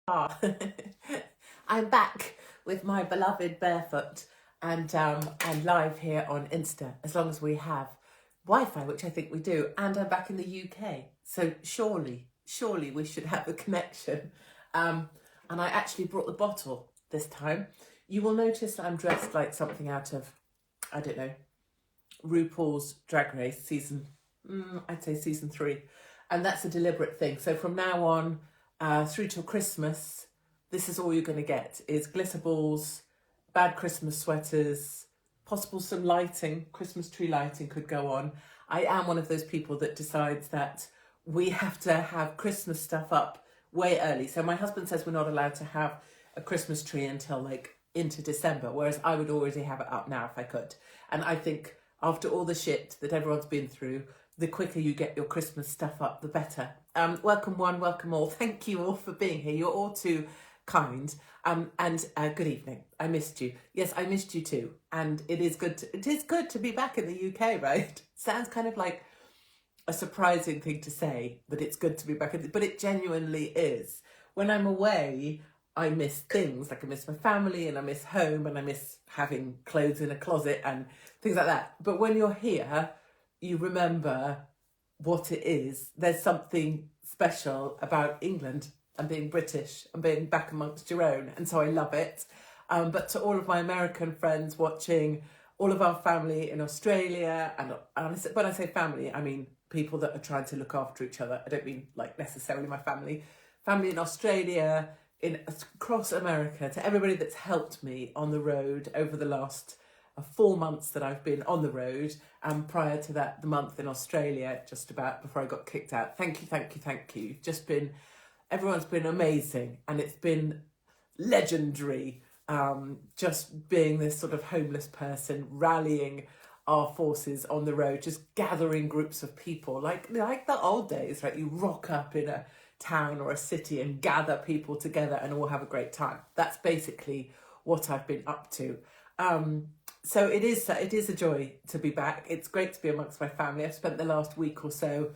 Ah, I'm back with my beloved barefoot and live here on Insta, as long as we have Wi-Fi, which I think we do, and I'm back in the UK. So surely we should have a connection. And I actually brought the bottle this time. You will notice that I'm dressed like something out of, I don't know, RuPaul's Drag Race season, I'd say season 3. And that's a deliberate thing. So from now on, through till Christmas, this is all you're going to get is glitter balls, bad Christmas sweaters, possible some lighting, Christmas tree lighting could go on. I am one of those people that decides that we have to have Christmas stuff up way early. So my husband says we're not allowed to have a Christmas tree until like into December, whereas I would already have it up now if I could. And I think after all the shit that everyone's been through, the quicker you get your Christmas stuff up, the better. Welcome one, welcome all. Thank you all for being here. You're all too kind. And good evening. I missed you. Yes, I missed you too. And it is good to be back in the UK, right? Sounds kind of like a surprising thing to say, that it's good to be back, but it genuinely is. When I'm away, I miss things, like I miss my family and I miss home and I miss having clothes in a closet and things like that. But when you're here, you remember what it is. There's something special about England and being British and being back amongst your own. And so I love it. But to all of my American friends watching, all of our family in Australia, and when I say family, I mean people that are trying to look after each other. I don't mean like necessarily my family in Australia, across America, to everybody that's helped me on the road over the last 4 months that I've been on the road, and prior to that, the month in Australia, just about before I got kicked out. Thank you. Everyone's been amazing, and it's been legendary. Just being this sort of homeless person, rallying our forces on the road, just gathering groups of people, like the old days, right? You rock up in a town or a city and gather people together and all have a great time. That's basically what I've been up to. So it is a joy to be back. It's great to be amongst my family. I've spent the last week or so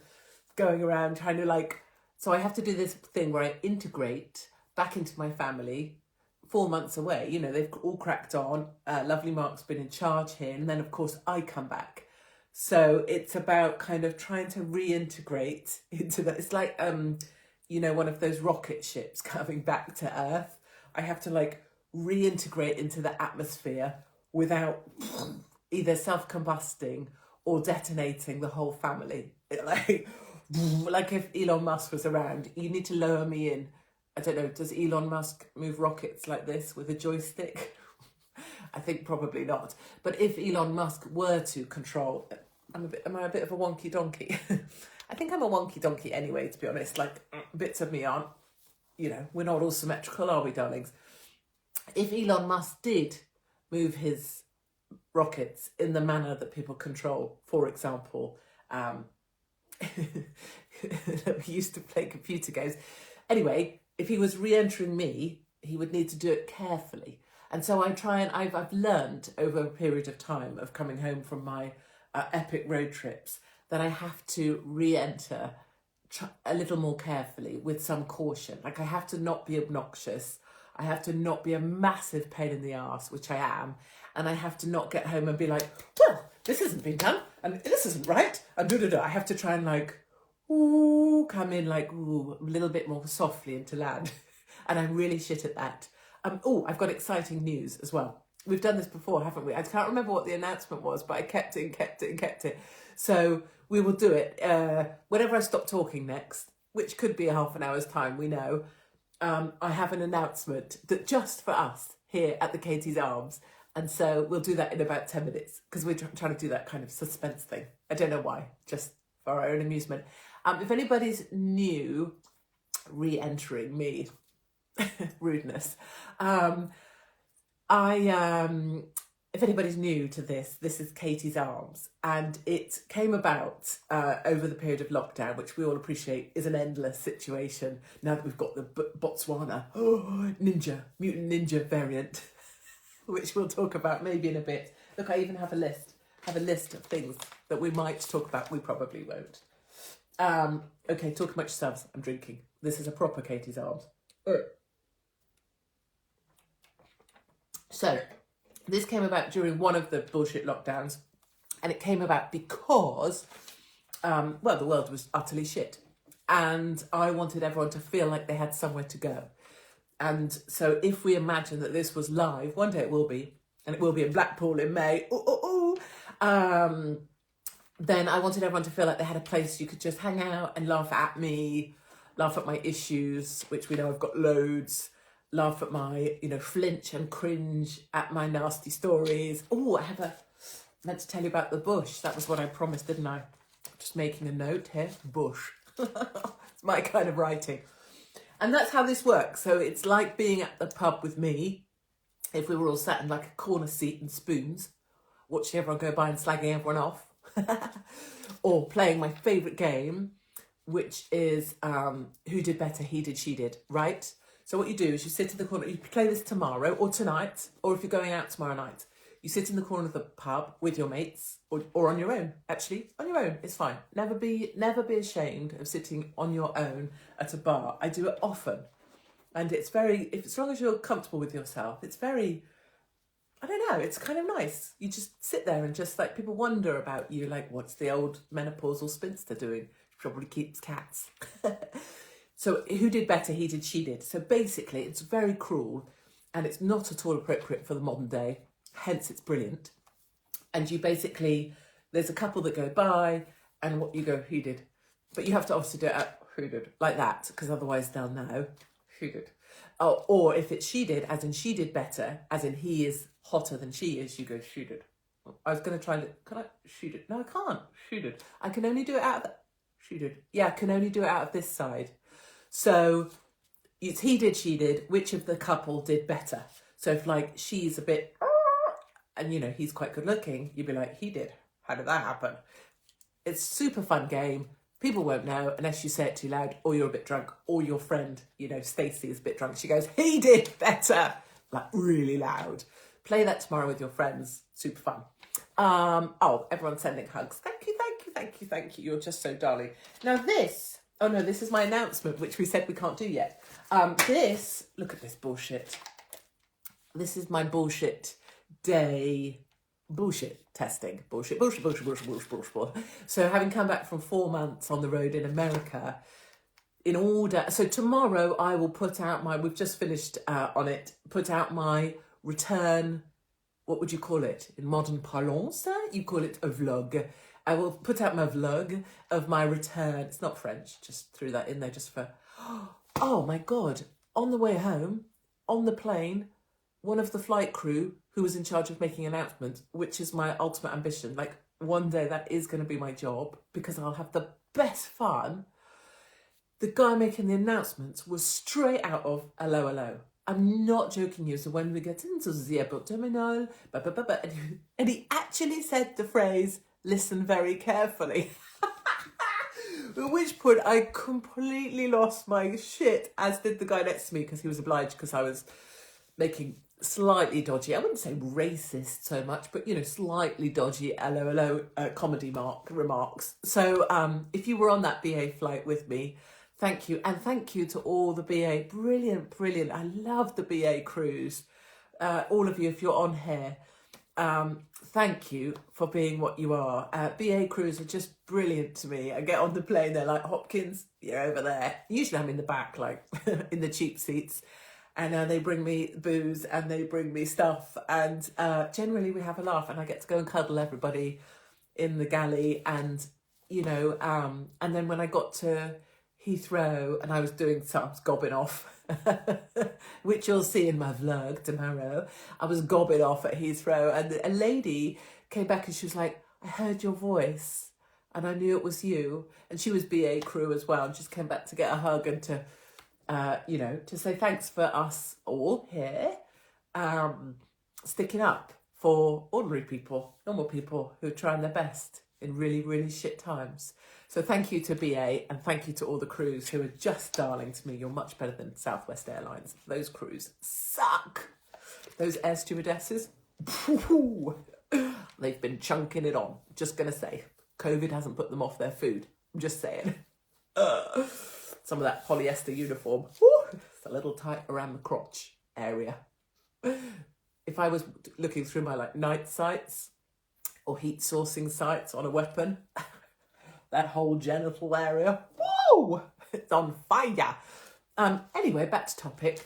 going around trying to so I have to do this thing where I integrate back into my family 4 months away. You know, they've all cracked on. Lovely Mark's been in charge here. And then, of course, I come back. So it's about kind of trying to reintegrate into that. It's like, one of those rocket ships coming back to Earth. I have to reintegrate into the atmosphere without either self-combusting or detonating the whole family. Like if Elon Musk was around, you need to lower me in. I don't know, does Elon Musk move rockets like this with a joystick? I think probably not. But if Elon Musk were to control, am I a bit of a wonky donkey? I think I'm a wonky donkey anyway, to be honest. Bits of me aren't, we're not all symmetrical, are we, darlings? If Elon Musk did move his rockets in the manner that people control, for example, we used to play computer games. Anyway, if he was re-entering me, he would need to do it carefully. And so I've learned over a period of time of coming home from my epic road trips that I have to re-enter a little more carefully with some caution. I have to not be obnoxious. I have to not be a massive pain in the arse, which I am. And I have to not get home and be like, well, this hasn't been done and this isn't right. And I have to try and come in a little bit more softly into land. And I'm really shit at that. I've got exciting news as well. We've done this before, haven't we? I can't remember what the announcement was, but I kept it. So we will do it whenever I stop talking next, which could be a half an hour's time, we know. I have an announcement that just for us here at the Katie's Arms. And so we'll do that in about 10 minutes because we're trying to do that kind of suspense thing. I don't know why, just for our own amusement. If anybody's new, re-entering me, rudeness. If anybody's new to this is Katie's Arms, and it came about over the period of lockdown, which we all appreciate is an endless situation now that we've got the Botswana mutant ninja variant, which we'll talk about maybe in a bit. Look, I even have a list of things that we might talk about. We probably won't. Okay, talking about yourselves. I'm drinking. This is a proper Katie's Arms. So this came about during one of the bullshit lockdowns, and it came about because, well, the world was utterly shit. And I wanted everyone to feel like they had somewhere to go. And so if we imagine that this was live, one day it will be, and it will be in Blackpool in May, then I wanted everyone to feel like they had a place you could just hang out and laugh at me, laugh at my issues, which we know I've got loads, laugh at my, flinch and cringe at my nasty stories. Oh, meant to tell you about the bush. That was what I promised, didn't I? Just making a note here, bush. It's my kind of writing. And that's how this works. So it's like being at the pub with me, if we were all sat in like a corner seat and spoons, watching everyone go by and slagging everyone off. Or playing my favourite game, which is who did better, he did, she did, right? So what you do is you sit in the corner, you play this tomorrow or tonight, or if you're going out tomorrow night, you sit in the corner of the pub with your mates, or on your own, actually, on your own, it's fine. Never be ashamed of sitting on your own at a bar. I do it often. And it's as long as you're comfortable with yourself, it's very, I don't know, it's kind of nice. You just sit there and just like, people wonder about you, like, what's the old menopausal spinster doing? She probably keeps cats. So who did better, he did, she did. So basically, it's very cruel and it's not at all appropriate for the modern day. Hence, it's brilliant. And you basically, there's a couple that go by and what you go, who did? But you have to obviously do it at who did, like that, because otherwise they'll know who did. Oh, or if it's she did, as in she did better, as in he is hotter than she is, you go, she did. I was going to try and, can I? She did. No, I can't. She did. I can only do it out of the, she did. Yeah, I can only do it out of this side. So it's he did, she did, which of the couple did better? So if like she's a bit, and he's quite good looking, you'd be like, he did. How did that happen? It's a super fun game. People won't know unless you say it too loud, or you're a bit drunk, or your friend, Stacey is a bit drunk. She goes, he did better, like really loud. Play that tomorrow with your friends. Super fun. Oh, everyone's sending hugs. Thank you, thank you, thank you, thank you. You're just so darling. Now this is my announcement, which we said we can't do yet. Look at this bullshit. This is my bullshit day. Bullshit testing. Bullshit. So having come back from 4 months on the road in America, so tomorrow I will put out we've just finished on it, put out my return, what would you call it? In modern parlance, you call it a vlog. I will put out my vlog of my return. It's not French, just threw that in there just for, oh my God. On the way home, on the plane, one of the flight crew who was in charge of making announcements, which is my ultimate ambition. Like one day that is going to be my job because I'll have the best fun. The guy making the announcements was straight out of Hello, Hello. I'm not joking you. So when we get into the airport terminal, and he actually said the phrase, listen very carefully. At which point I completely lost my shit, as did the guy next to me, because he was obliged, because I was making slightly dodgy, I wouldn't say racist so much, but slightly dodgy LOLO comedy remarks. So if you were on that BA flight with me, thank you. And thank you to all the BA. Brilliant. I love the BA crews. All of you, if you're on here, thank you for being what you are. BA crews are just brilliant to me. I get on the plane, they're like, Hopkins, you're over there. Usually I'm in the back, like in the cheap seats. And they bring me booze and they bring me stuff. And generally we have a laugh and I get to go and cuddle everybody in the galley. And, and then when I got to Heathrow and I was gobbing off, which you'll see in my vlog tomorrow. I was gobbing off at Heathrow and a lady came back and she was like, I heard your voice and I knew it was you. And she was BA crew as well and just came back to get a hug and to, to say thanks for us all here, sticking up for ordinary people, normal people who are trying their best in really, really shit times. So thank you to BA and thank you to all the crews who are just darling to me. You're much better than Southwest Airlines. Those crews suck. Those air stewardesses, they've been chunking it on. Just going to say, COVID hasn't put them off their food. I'm just saying. Some of that polyester uniform, it's a little tight around the crotch area. if I was looking through my like night sights or heat sourcing sights on a weapon, that whole genital area, whoa, it's on fire. Anyway, back to topic.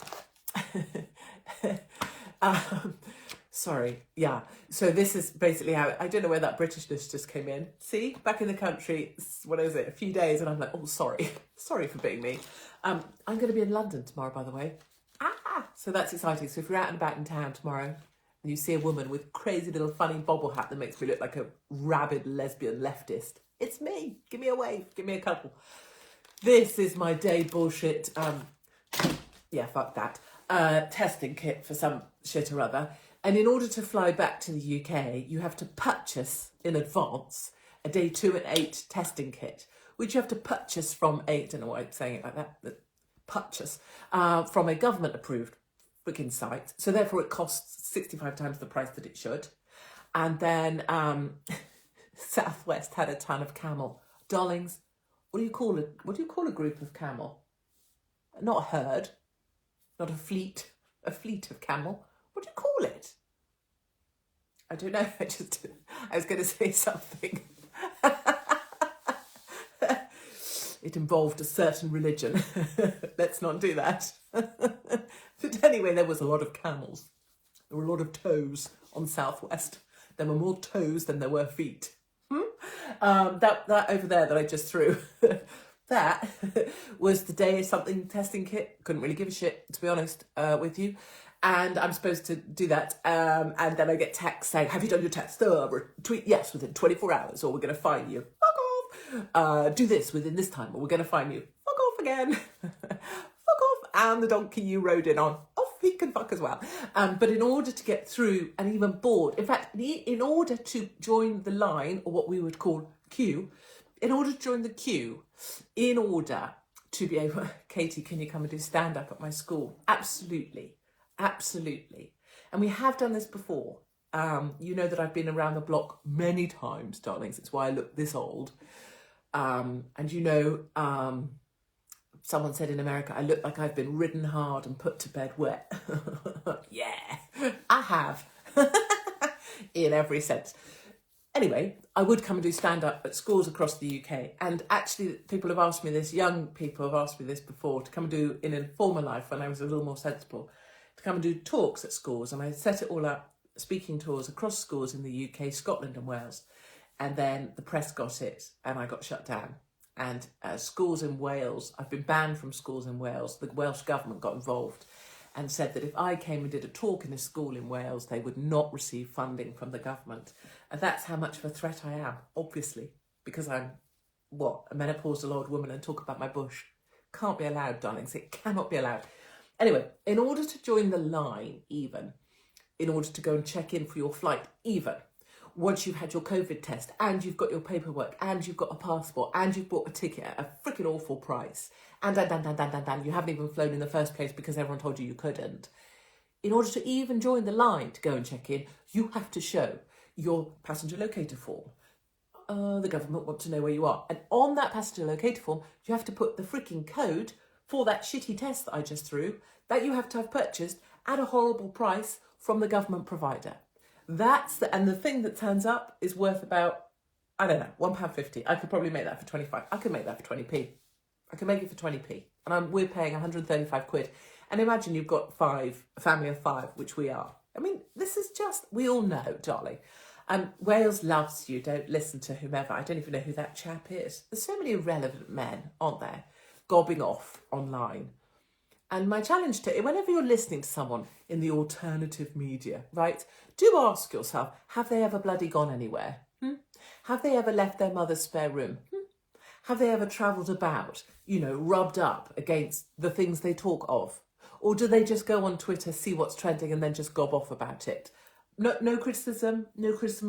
Sorry, yeah. So this is basically how, I don't know where that Britishness just came in. See, back in the country, what is it, a few days, and I'm like, oh, sorry. Sorry for being me. I'm going to be in London tomorrow, by the way. So that's exciting. So if you're out and about in town tomorrow and you see a woman with crazy little funny bobble hat that makes me look like a rabid lesbian leftist, it's me. Give me a wave. Give me a couple. This is my day bullshit, yeah, fuck that, testing kit for some shit or other. And in order to fly back to the UK, you have to purchase in advance a day 2 and 8 testing kit, which you have to purchase from a, I don't know why I'm saying it like that, but purchase, from a government-approved freaking site. So therefore it costs 65 times the price that it should. And then Southwest had a ton of camel. Darlings, what do you call it? What do you call a group of camel? Not a herd, not a fleet of camel. What do you call it? I don't know. I was going to say something. It involved a certain religion. Let's not do that. But anyway, there was a lot of camels. There were a lot of toes on Southwest. There were more toes than there were feet. That over there that I just threw, that was the day something testing kit. Couldn't really give a shit, to be honest, with you. And I'm supposed to do that. And then I get text saying, have you done your test? Tweet yes within 24 hours or we're going to fine you. Fuck off. Do this within this time or we're going to fine you. Fuck off again. Fuck off. And the donkey you rode in on. Off he can fuck as well. But in order to get through and even board, in fact, in order to join the line or what we would call queue, in order to join the queue, in order to be able, Katie, can you come and do stand-up at my school? Absolutely. Absolutely. And we have done this before. You know that I've been around the block many times, darlings. It's why I look this old. And you know, someone said in America, I look like I've been ridden hard and put to bed wet. Yeah, I have. In every sense. Anyway, I would come and do stand-up at schools across the UK. And actually, people have asked me this, young people have asked me this before, to come and do in a former life when I was a little more sensible, to come and do talks at schools. And I set it all up, speaking tours across schools in the UK, Scotland and Wales. And then the press got it and I got shut down. And schools in Wales, I've been banned from schools in Wales. The Welsh government got involved and said that if I came and did a talk in a school in Wales, they would not receive funding from the government. And that's how much of a threat I am, obviously, because I'm, a menopausal old woman and talk about my bush. Can't be allowed, darlings. It cannot be allowed. Anyway, in order to join the line, even, in order to go and check in for your flight, even, once you've had your COVID test and you've got your paperwork and you've got a passport and you've bought a ticket at a freaking awful price and you haven't even flown in the first place because everyone told you couldn't. In order to even join the line to go and check in, you have to show your passenger locator form. The government want to know where you are. And on that passenger locator form, you have to put the freaking code for that shitty test that I just threw that you have to have purchased at a horrible price from the government provider. And the thing that turns up is worth about, I don't know, £1.50. I could probably make that for 25. I could make that for 20p. I could make it for 20p. And we're paying 135 quid. And imagine you've got a family of 5, which we are. I mean, this is just, we all know, darling. Wales loves you. Don't listen to whomever. I don't even know who that chap is. There's so many irrelevant men, aren't there, gobbing off online. And my challenge to, whenever you're listening to someone in the alternative media, right, do ask yourself, have they ever bloody gone anywhere? Have they ever left their mother's spare room? Have they ever travelled about, rubbed up against the things they talk of? Or do they just go on Twitter, see what's trending and then just gob off about it? No criticism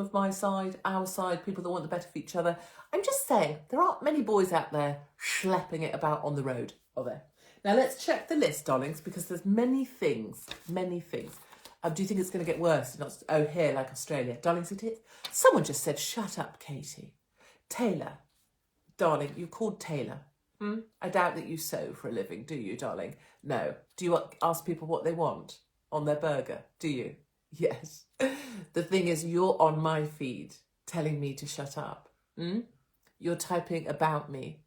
of my side, our side, people that want the better for each other. I'm just saying, there aren't many boys out there schlepping it about on the road, are there? Now let's check the list, darlings, because there's many things. Do you think it's going to get worse? Here, like Australia. Darlings, it is. Someone just said, shut up, Katie. Taylor. Darling, you're called Taylor. I doubt that you sew for a living, do you, darling? No. Do you ask people what they want on their burger? Do you? Yes. The thing is, you're on my feed telling me to shut up. You're typing about me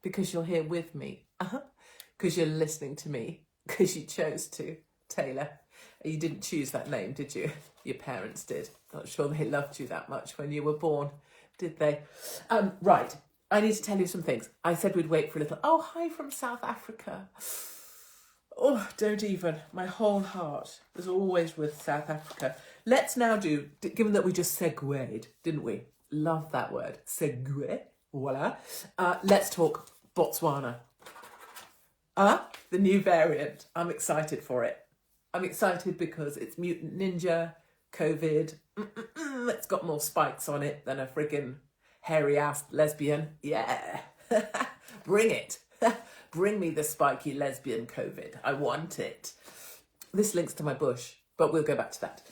because you're here with me. Because you're listening to me. Because you chose to, Taylor. You didn't choose that name, did you? Your parents did. Not sure they loved you that much when you were born, did they? Right. I need to tell you some things. I said we'd wait for a little. Oh, hi from South Africa. Oh, don't even. My whole heart was always with South Africa. Let's now do, given that we just segued, didn't we? Love that word. Segue. Voila. Let's talk Botswana. The new variant. I'm excited for it. I'm excited because it's mutant ninja, COVID. It's got more spikes on it than a friggin' hairy-ass lesbian. Yeah. Bring it. Bring me the spiky lesbian COVID. I want it. This links to my bush, but we'll go back to that.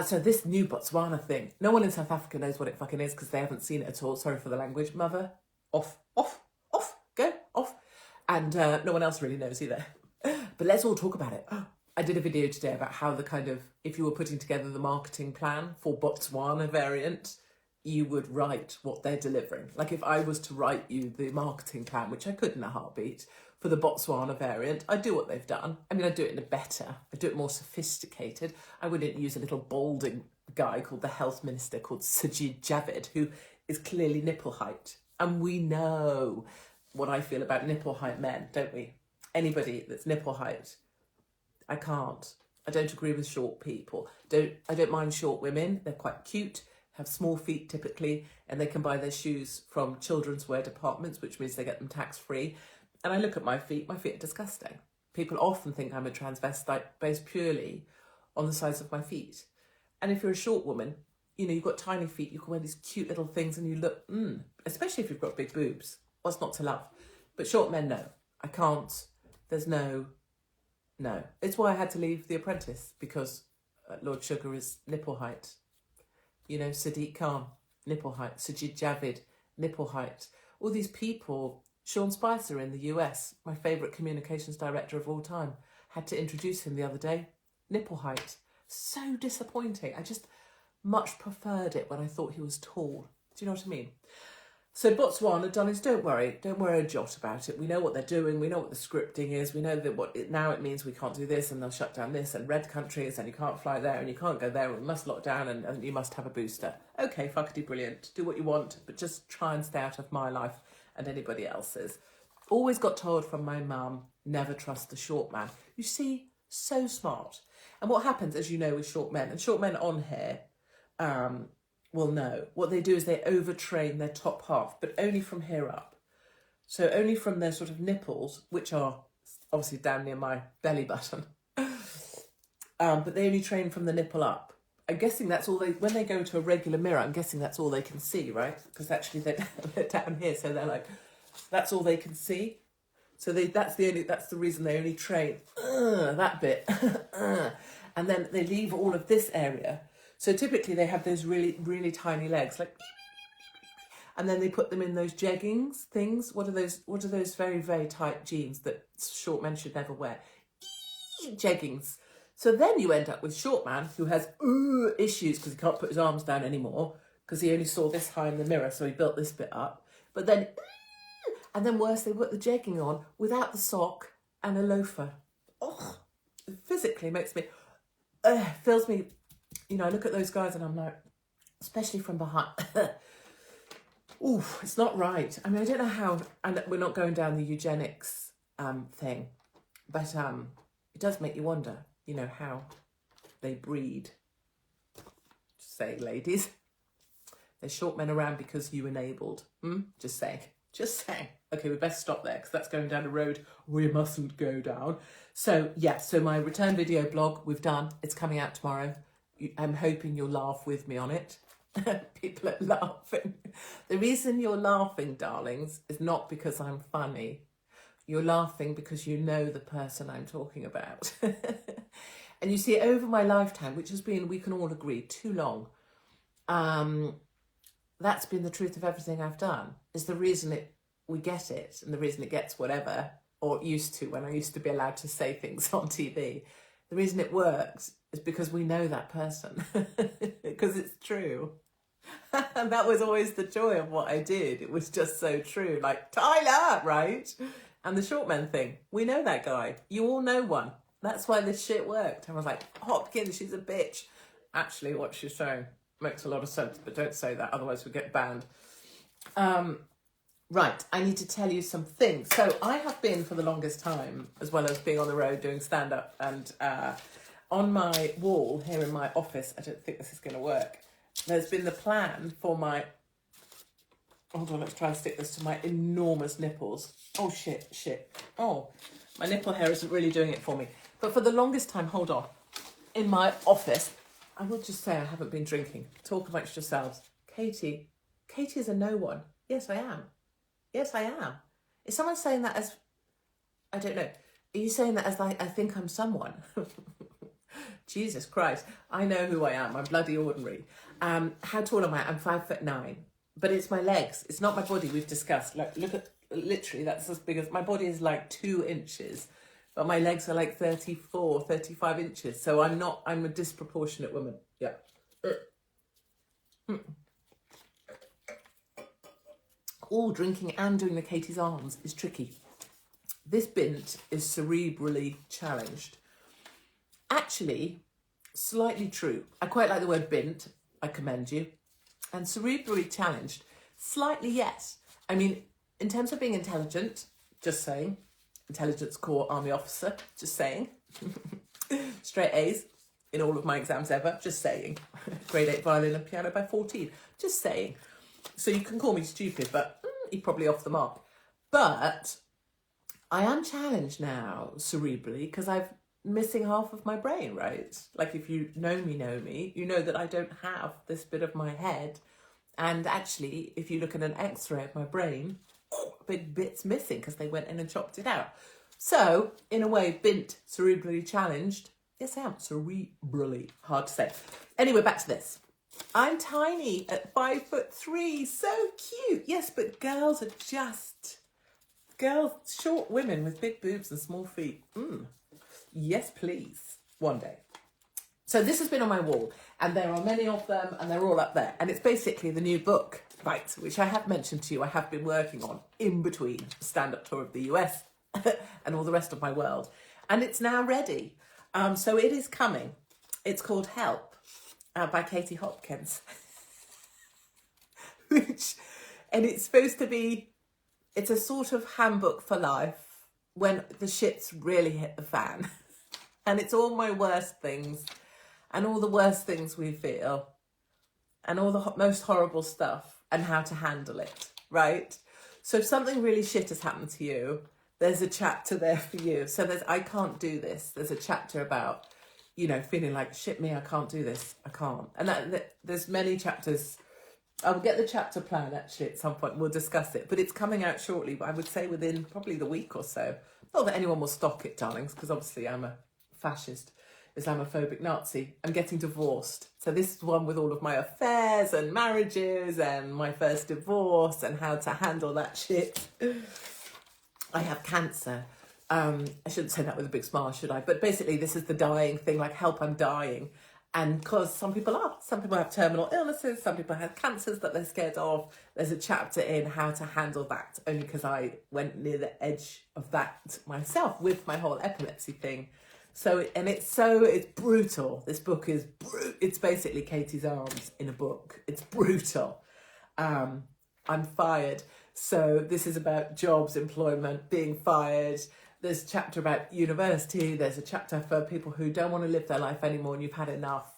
So this new Botswana thing, no one in South Africa knows what it fucking is because they haven't seen it at all. Sorry for the language. Mother, off, go, off. And no one else really knows either. But let's all talk about it. I did a video today about how the kind of, if you were putting together the marketing plan for Botswana variant, you would write what they're delivering. Like if I was to write you the marketing plan, which I could in a heartbeat, for the Botswana variant, I'd do what they've done. I mean, I'd do it in a better, I'd do it more sophisticated. I wouldn't use a little balding guy called the health minister called Sajid Javid, who is clearly nipple height. And we know what I feel about nipple height men, don't we? Anybody that's nipple height, I can't. I don't agree with short people. I don't mind short women. They're quite cute, have small feet typically, and they can buy their shoes from children's wear departments, which means they get them tax-free. And I look at my feet are disgusting. People often think I'm a transvestite based purely on the size of my feet. And if you're a short woman, you know, you've got tiny feet, you can wear these cute little things and you look, especially if you've got big boobs. What's not to love? But short men, no. I can't. There's no. It's why I had to leave The Apprentice, because Lord Sugar is nipple height. You know, Sadiq Khan, nipple height. Sajid Javid, nipple height. All these people, Sean Spicer in the US, my favourite communications director of all time, had to introduce him the other day. Nipple height. So disappointing. I just much preferred it when I thought he was tall. Do you know what I mean? So Botswana, darlings, don't worry a jot about it. We know what they're doing. We know what the scripting is. We know that now it means we can't do this and they'll shut down this and red countries and you can't fly there and you can't go there and we must lock down and you must have a booster. Okay, fuckity brilliant. Do what you want, but just try and stay out of my life and anybody else's. Always got told from my mum, never trust the short man. You see, so smart. And what happens, as you know, with short men, and short men on here, will know, what they do is they overtrain their top half, but only from here up. So only from their sort of nipples, which are obviously down near my belly button. But they only train from the nipple up. I'm guessing that's all when they go to a regular mirror, I'm guessing that's all they can see, right? Because actually they're down here, so they're like, that's all they can see. So that's the reason they only train that bit. And then they leave all of this area. So typically they have those really, really tiny legs, like, and then they put them in those jeggings things. What are those very, very tight jeans that short men should never wear? Jeggings. So then you end up with short man who has issues because he can't put his arms down anymore because he only saw this high in the mirror, so he built this bit up. But then, and then worse, they put the jegging on without the sock and a loafer. Oh, it physically makes me, fills me. You know, I look at those guys and I'm like, especially from behind, ooh, it's not right. I mean, I don't know how, and we're not going down the eugenics thing, but it does make you wonder, you know, how they breed. Just saying, ladies. There's short men around because you enabled. Just saying. Okay, we best stop there because that's going down a road we mustn't go down. So, yeah, so my return video blog, we've done. It's coming out tomorrow. I'm hoping you'll laugh with me on it. People are laughing. The reason you're laughing, darlings, is not because I'm funny. You're laughing because you know the person I'm talking about. And you see, over my lifetime, which has been, we can all agree, too long, that's been the truth of everything I've done, is the reason we get it, and the reason it gets whatever, or used to, when I used to be allowed to say things on TV, The reason it works is because we know that person, because it's true. And that was always the joy of what I did. It was just so true. Like, Tyler, right? And the short men thing, we know that guy. You all know one. That's why this shit worked. I was like, Hopkins, she's a bitch. Actually, what she's saying makes a lot of sense, but don't say that, otherwise we get banned. Right, I need to tell you some things. So I have been, for the longest time, as well as being on the road doing stand-up, and on my wall here in my office, I don't think this is going to work, there's been the plan for my... Hold on, let's try and stick this to my enormous nipples. Oh, shit. Oh, my nipple hair isn't really doing it for me. But for the longest time, hold on, in my office, I will just say I haven't been drinking. Talk amongst yourselves. Katie is a no one. Yes, I am. Is someone saying that as... I don't know. Are you saying that as like, I think I'm someone? Jesus Christ. I know who I am. I'm bloody ordinary. How tall am I? I'm 5'9". But it's my legs. It's not my body, we've discussed. Like, look at, literally, that's as big as... My body is like 2 inches. But my legs are like 34, 35 inches. So I'm a disproportionate woman. Yeah. All drinking and doing the Katie's arms is tricky. This bint is cerebrally challenged. Actually, slightly true. I quite like the word bint. I commend you. And cerebrally challenged, slightly yes. I mean, in terms of being intelligent, just saying. Intelligence Corps Army officer, just saying. Straight A's in all of my exams ever, just saying. Grade 8 violin and piano by 14, just saying. So you can call me stupid, but you're probably off the mark. But I am challenged now, cerebrally, because I'm missing half of my brain, right? Like, if you know me, you know that I don't have this bit of my head. And actually, if you look at an X-ray of my brain, big bit's missing because they went in and chopped it out. So, in a way, bint, cerebrally challenged. Yes, I am. Cerebrally. Hard to say. Anyway, back to this. I'm tiny at 5'3". So cute. Yes, but girls, short women with big boobs and small feet. Yes, please. One day. So this has been on my wall, and there are many of them, and they're all up there. And it's basically the new book, right, which I have mentioned to you I have been working on in between the stand-up tour of the US and all the rest of my world. And it's now ready. So it is coming. It's called Help by Katie Hopkins. And it's supposed to be, it's a sort of handbook for life when the shits really hit the fan. And it's all my worst things. And all the worst things we feel, and all the most horrible stuff, and how to handle it, right? So if something really shit has happened to you, there's a chapter there for you. So I can't do this. There's a chapter about, feeling like, shit me, I can't do this. I can't. And there's many chapters. I'll get the chapter plan, actually, at some point. We'll discuss it. But it's coming out shortly, but I would say within probably the week or so. Not that anyone will stock it, darlings, because obviously I'm a fascist, Islamophobic Nazi. I'm getting divorced. So this is one with all of my affairs and marriages and my first divorce and how to handle that shit. I have cancer. I shouldn't say that with a big smile, should I? But basically this is the dying thing, like, help, I'm dying. And because some people have terminal illnesses, some people have cancers that they're scared of. There's a chapter in how to handle that, only because I went near the edge of that myself with my whole epilepsy thing. So, and it's brutal. This book is it's basically Katie's arms in a book. It's brutal. I'm fired. So this is about jobs, employment, being fired. There's a chapter about university. There's a chapter for people who don't want to live their life anymore and you've had enough.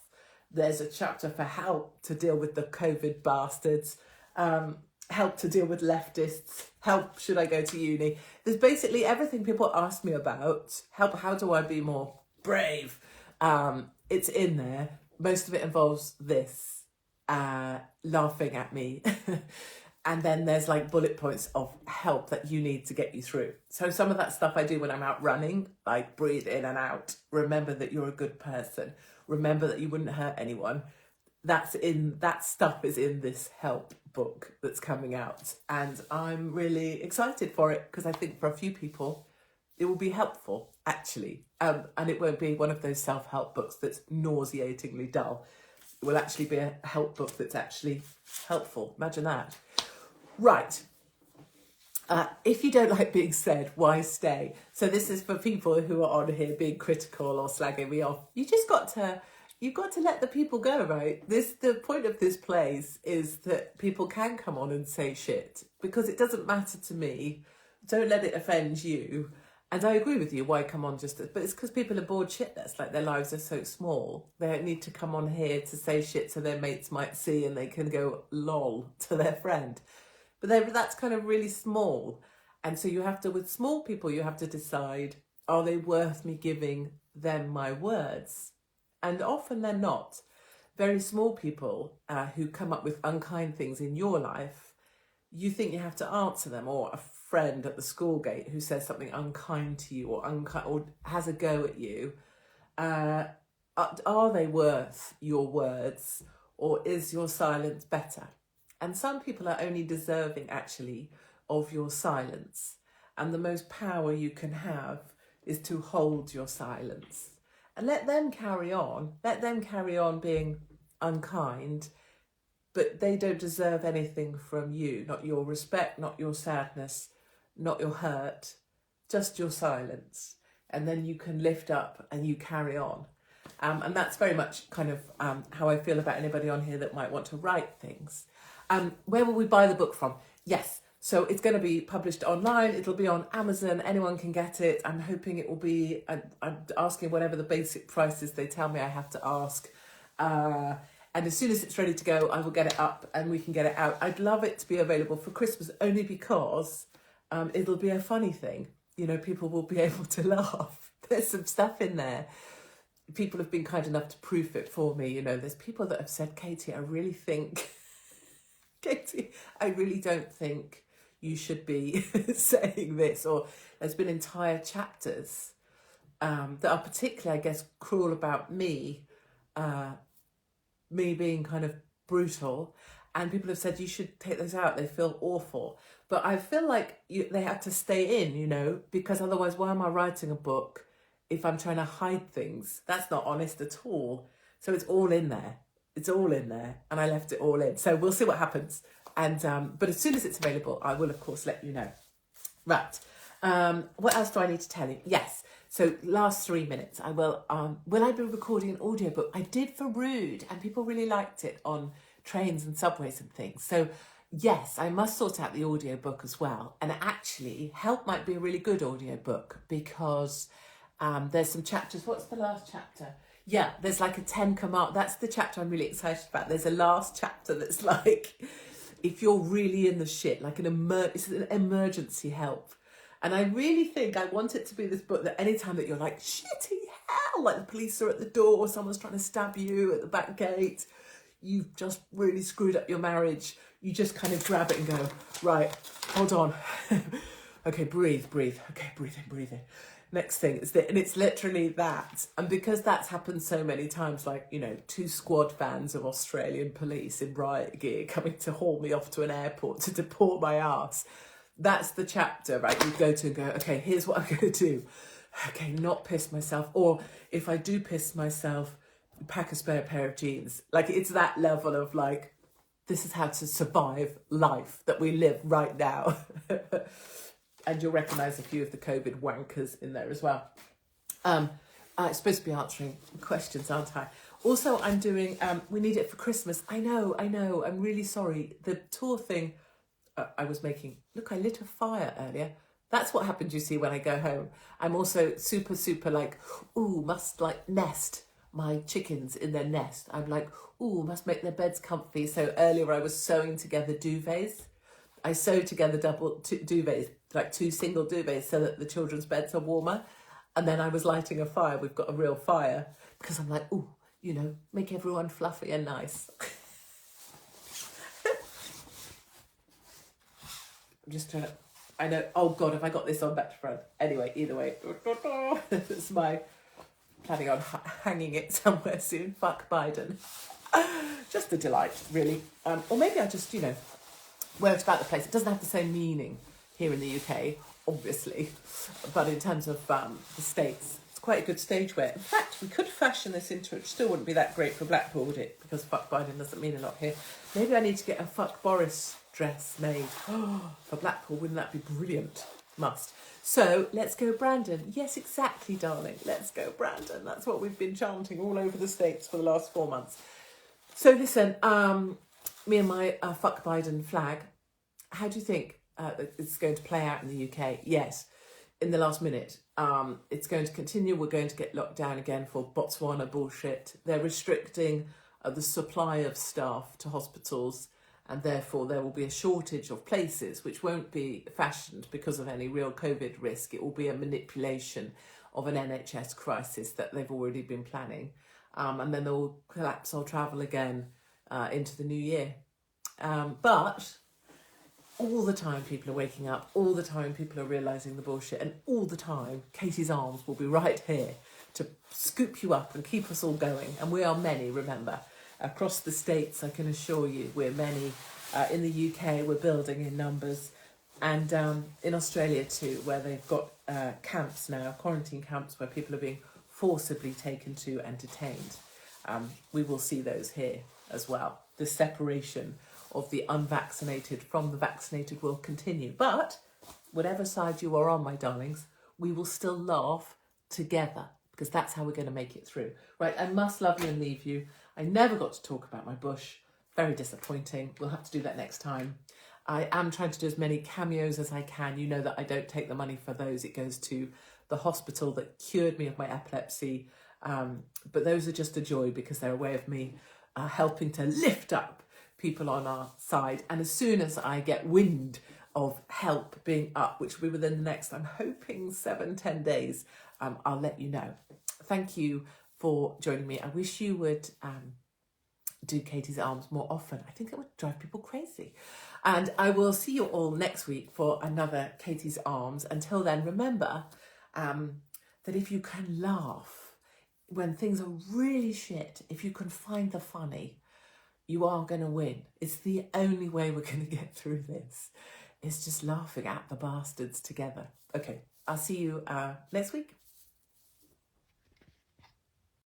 There's a chapter for help to deal with the COVID bastards. Help to deal with leftists. Help, should I go to uni? There's basically everything people ask me about. Help, how do I be more brave? It's in there. Most of it involves this, laughing at me. And then there's like bullet points of help that you need to get you through. So some of that stuff I do when I'm out running, like breathe in and out. Remember that you're a good person. Remember that you wouldn't hurt anyone. That stuff is in this help book that's coming out. And I'm really excited for it because I think for a few people, it will be helpful, actually. And it won't be one of those self-help books that's nauseatingly dull. It will actually be a help book that's actually helpful. Imagine that. Right. If you don't like being said, why stay? So this is for people who are on here being critical or slagging me off. You've got to let the people go, right? The point of this place is that people can come on and say shit, because it doesn't matter to me. Don't let it offend you. And I agree with you, why come on but it's because people are bored shitless, like their lives are so small. They don't need to come on here to say shit so their mates might see and they can go lol to their friend. But that's kind of really small. And so with small people, you have to decide, are they worth me giving them my words? And often they're not. Very small people who come up with unkind things in your life, you think you have to answer them, or a friend at the school gate who says something unkind to you or has a go at you. Are they worth your words, or is your silence better? And some people are only deserving, actually, of your silence. And the most power you can have is to hold your silence. And let them carry on. Let them carry on being unkind. But they don't deserve anything from you. Not your respect, not your sadness, not your hurt. Just your silence. And then you can lift up and you carry on. And that's very much kind of how I feel about anybody on here that might want to write things. Where will we buy the book from? Yes, so it's going to be published online. It'll be on Amazon. Anyone can get it. I'm hoping it will be, I'm asking whatever the basic price is they tell me I have to ask. And as soon as it's ready to go, I will get it up and we can get it out. I'd love it to be available for Christmas, only because it'll be a funny thing. You know, people will be able to laugh. There's some stuff in there. People have been kind enough to proof it for me. You know, there's people that have said, Katie, I really don't think you should be saying this. Or there's been entire chapters that are particularly, I guess, cruel about me being kind of brutal. And people have said, you should take those out. They feel awful. But I feel like they have to stay in, you know, because otherwise, why am I writing a book if I'm trying to hide things? That's not honest at all. So it's all in there. It's all in there, and I left it all in. So we'll see what happens. And but as soon as it's available, I will, of course, let you know. Right. What else do I need to tell you? Yes. So last 3 minutes, I will I be recording an audiobook? I did for Rude, and people really liked it on trains and subways and things. So yes, I must sort out the audiobook as well. And actually, Help might be a really good audiobook, because there's some chapters. What's the last chapter? Yeah, there's like a 10 command. That's the chapter I'm really excited about. There's a last chapter that's like, if you're really in the shit, like it's an emergency help. And I really think I want it to be this book that anytime that you're like, shitty hell, like the police are at the door, or someone's trying to stab you at the back gate, you've just really screwed up your marriage, you just kind of grab it and go, right, hold on. Okay, breathe. Okay, breathe in. Next thing is that, and it's literally that. And because that's happened so many times, like, you know, 2 squad vans of Australian police in riot gear coming to haul me off to an airport to deport my ass. That's the chapter, right? You go to and go, okay, here's what I'm going to do. Okay, not piss myself. Or if I do piss myself, pack a spare pair of jeans. Like, it's that level of like, this is how to survive life that we live right now. And you'll recognise a few of the COVID wankers in there as well. I'm supposed to be answering questions, aren't I? Also, I'm doing, we need it for Christmas. I know, I'm really sorry. The tour thing I was making, look, I lit a fire earlier. That's what happens, you see, when I go home. I'm also super like, ooh, must like nest my chickens in their nest. I'm like, ooh, must make their beds comfy. So earlier I was sewing together duvets. I sewed together duvets, like 2 single duvets, so that the children's beds are warmer. And then I was lighting a fire. We've got a real fire, because I'm like, ooh, you know, make everyone fluffy and nice. I'm just trying to, I know, oh God, have I got this on back to front? Anyway, either way, it's my planning on hanging it somewhere soon. Fuck Biden. Just a delight, really. Or maybe I just, you know, wear it about the place. It doesn't have the same meaning here in the UK, obviously, but in terms of the States, It's quite a good stage wear. In fact, we could fashion this into it. Still wouldn't be that great for Blackpool, would it? Because fuck Biden doesn't mean a lot here. Maybe I need to get a fuck Boris dress made for Blackpool. Wouldn't that be brilliant? Must. So let's go Brandon. Yes, exactly, darling. Let's go Brandon. That's what we've been chanting all over the States for the last 4 months. So listen, me and my fuck Biden flag, how do you think it's going to play out in the UK? Yes, in the last minute. It's going to continue. We're going to get locked down again for Botswana bullshit. They're restricting the supply of staff to hospitals, and therefore there will be a shortage of places, which won't be fashioned because of any real COVID risk. It will be a manipulation of an NHS crisis that they've already been planning. And then they'll collapse our travel again into the new year. But all the time people are waking up, all the time people are realising the bullshit, and all the time Katie's Arms will be right here to scoop you up and keep us all going. And we are many, remember. Across the States, I can assure you, we're many. In the UK, we're building in numbers. And in Australia too, where they've got camps now, quarantine camps, where people are being forcibly taken to and detained. We will see those here as well. The separation of the unvaccinated from the vaccinated will continue. But whatever side you are on, my darlings, we will still laugh together, because that's how we're going to make it through. Right, I must love you and leave you. I never got to talk about my bush. Very disappointing. We'll have to do that next time. I am trying to do as many cameos as I can. You know that I don't take the money for those. It goes to the hospital that cured me of my epilepsy. But those are just a joy, because they're a way of me helping to lift up people on our side. And as soon as I get wind of help being up, which will be within the next, I'm hoping 7-10 days, I'll let you know. Thank you for joining me. I wish you would do Katie's Arms more often. I think it would drive people crazy. And I will see you all next week for another Katie's Arms. Until then, remember that if you can laugh when things are really shit, if you can find the funny, you are going to win. It's the only way we're going to get through this. It's just laughing at the bastards together. Okay, I'll see you next week.